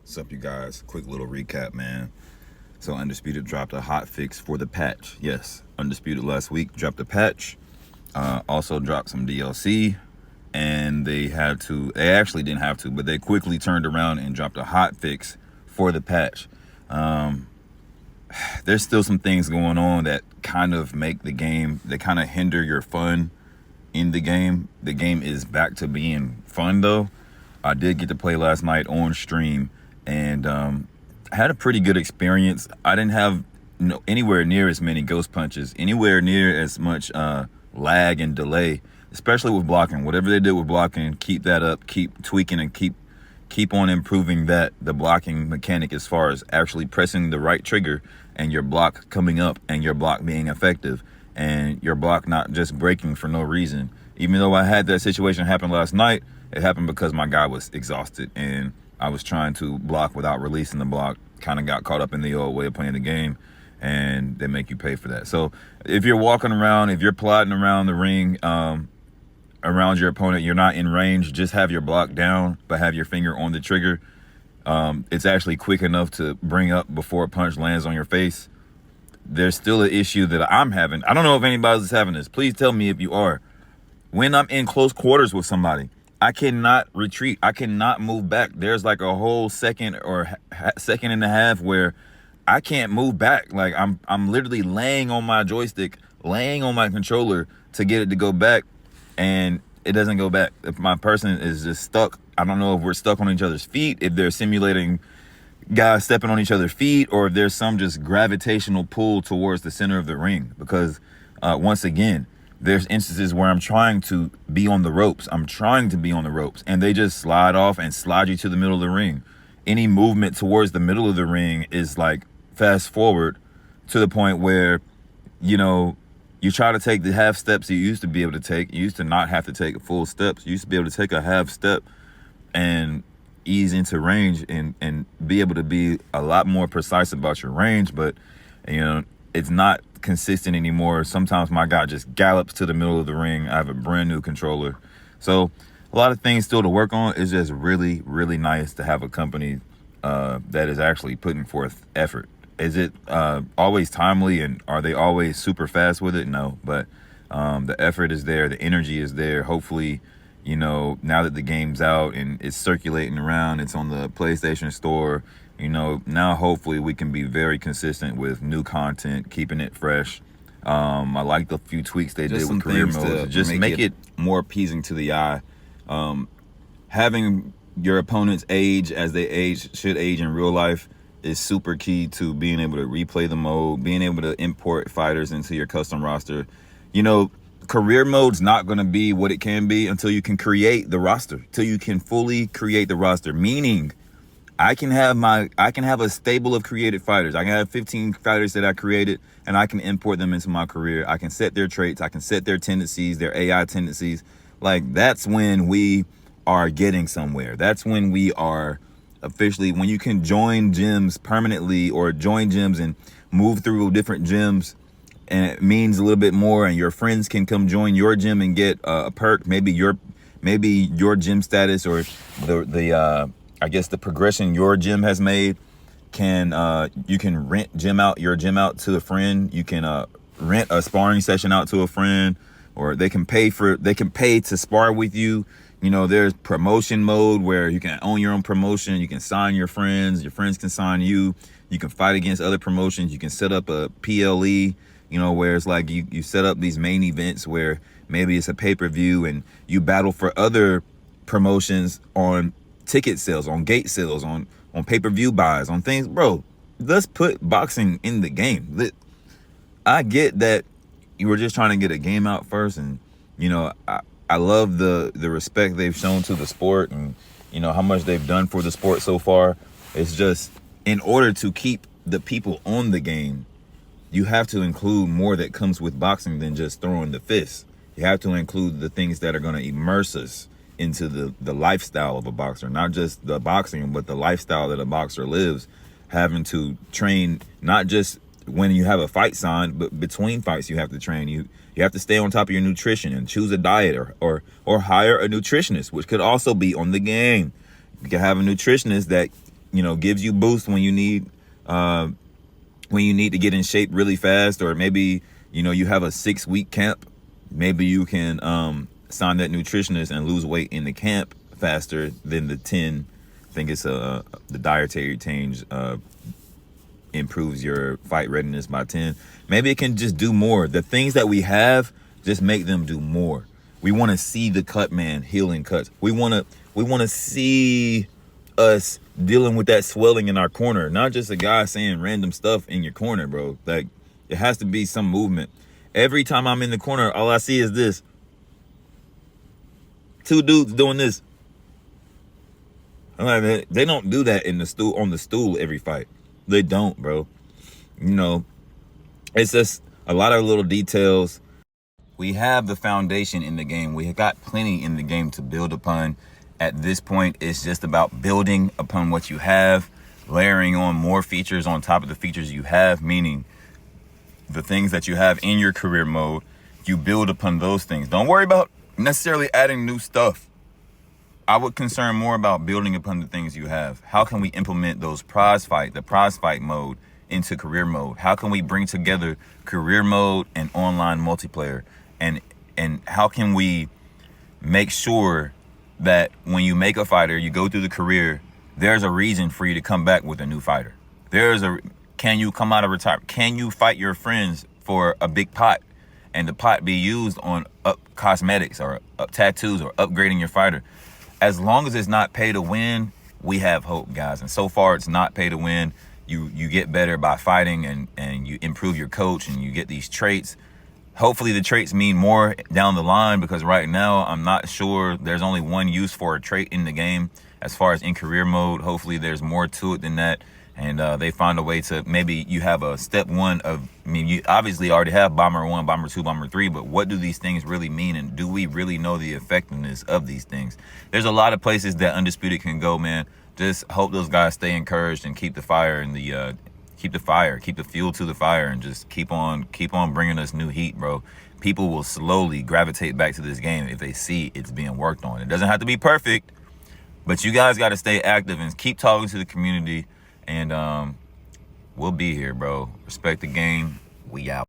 What's up, you guys? Quick little recap, man. So Undisputed dropped a hot fix for the patch. Yes, Undisputed last week dropped a patch. Also dropped some DLC, and they actually didn't have to, but they quickly turned around and dropped a hot fix for the patch. There's still some things going on that kind of make the game, that kind of hinder your fun in the game. The game is back to being fun, though. I did get to play last night on stream, and I had a pretty good experience. I didn't have anywhere near as many ghost punches, anywhere near as much lag and delay, especially with blocking. Whatever they did with blocking, keep that up, keep tweaking, and keep on improving the blocking mechanic as far as actually pressing the right trigger and your block coming up and your block being effective and your block not just breaking for no reason. Even though I had that situation happen last night, it happened because my guy was exhausted and I was trying to block without releasing the block. Kind of got caught up in the old way of playing the game, and they make you pay for that. So if you're walking around, if you're plotting around the ring, around your opponent, you're not in range, just have your block down, but have your finger on the trigger. It's actually quick enough to bring up before a punch lands on your face. There's still an issue that I'm having. I don't know if anybody's having this. Please tell me if you are. When I'm in close quarters with somebody, I cannot retreat. I cannot move back. There's like a whole second or second and a half where I can't move back. Like I'm literally laying on my joystick, laying on my controller to get it to go back, and it doesn't go back. If my person is just stuck, I don't know if we're stuck on each other's feet, if they're simulating guys stepping on each other's feet, or if there's some just gravitational pull towards the center of the ring. Because once again, there's instances where I'm trying to be on the ropes. And they just slide off and slide you to the middle of the ring. Any movement towards the middle of the ring is like fast forward to the point where, you try to take the half steps you used to be able to take. You used to not have to take full steps. You used to be able to take a half step and ease into range and be able to be a lot more precise about your range. But, it's not consistent anymore. Sometimes my guy just gallops to the middle of the ring. I have a brand new controller. So a lot of things still to work on. It's just really, really nice to have a company that is actually putting forth effort. Is it always timely, and are they always super fast with it? No, but the effort is there. The energy is there. Hopefully, now that the game's out and it's circulating around, it's on the PlayStation Store, now hopefully we can be very consistent with new content, keeping it fresh. I like the few tweaks they did with career modes. Just make it more appeasing to the eye. Having your opponents age as they should age in real life is super key to being able to replay the mode, being able to import fighters into your custom roster. Career mode's not going to be what it can be until you can create the roster, till you can fully create the roster, meaning I can have a stable of created fighters. I can have 15 fighters that I created, and I can import them into my career. I can set their traits. I can set their tendencies, their AI tendencies. Like, that's when we are getting somewhere. That's when we are officially, when you can join gyms permanently or join gyms and move through different gyms, and it means a little bit more, and your friends can come join your gym and get a perk. Maybe your gym status, or the progression your gym has made, you can rent your gym out to a friend. You can rent a sparring session out to a friend, or they can pay to spar with you. There's promotion mode where you can own your own promotion. You can sign your friends can sign you. You can fight against other promotions. You can set up a PLE, where it's like you set up these main events where maybe it's a pay-per-view and you battle for other promotions on ticket sales, on gate sales, on pay-per-view buys, on things. Bro, let's put boxing in the game. I get that you were just trying to get a game out first, and I love the respect they've shown to the sport, and how much they've done for the sport so far. It's just, in order to keep the people on the game, you have to include more that comes with boxing than just throwing the fist. You have to include the things that are going to immerse us into the lifestyle of a boxer, not just the boxing, but the lifestyle that a boxer lives, having to train, not just when you have a fight signed, but between fights you have to train. You have to stay on top of your nutrition and choose a diet, or hire a nutritionist, which could also be on the game. You can have a nutritionist that gives you boost when you need to get in shape really fast, or maybe you have a 6-week camp. Maybe you can sign that nutritionist and lose weight in the camp faster than the 10. I think it's the dietary change improves your fight readiness by 10. Maybe it can just do more. The things that we have, just make them do more. We want to see the cut man healing cuts. We want to see us dealing with that swelling in our corner, not just a guy saying random stuff in your corner, bro. Like, it has to be some movement. Every time I'm in the corner, all I see is this. 2 dudes doing this. I'm like, they don't do that on the stool every fight. They don't, bro. It's just a lot of little details. We have the foundation in the game. We got plenty in the game to build upon. At this point, it's just about building upon what you have, layering on more features on top of the features you have, meaning the things that you have in your career mode, you build upon those things. Don't worry about necessarily adding new stuff. I would concern more about building upon the things you have. How can we implement the prize fight mode into career mode? How can we bring together career mode and online multiplayer? And how can we make sure that when you make a fighter, you go through the career, there's a reason for you to come back with a new fighter. Can you come out of retirement? Can you fight your friends for a big pot and the pot be used on up cosmetics or up tattoos or upgrading your fighter? As long as it's not pay to win, we have hope, guys. And so far, it's not pay to win. You get better by fighting, and you improve your coach, and you get these traits. Hopefully the traits mean more down the line, because right now I'm not sure. There's only one use for a trait in the game as far as in career mode. Hopefully there's more to it than that. And they find a way to, maybe you have a step 1 of, you obviously already have Bomber 1, Bomber 2, Bomber 3, but what do these things really mean? And do we really know the effectiveness of these things? There's a lot of places that Undisputed can go, man. Just hope those guys stay encouraged and keep the fire and keep the fuel to the fire, and just keep on bringing us new heat, bro. People will slowly gravitate back to this game if they see it's being worked on. It doesn't have to be perfect, but you guys got to stay active and keep talking to the community. And we'll be here, bro. Respect the game. We out.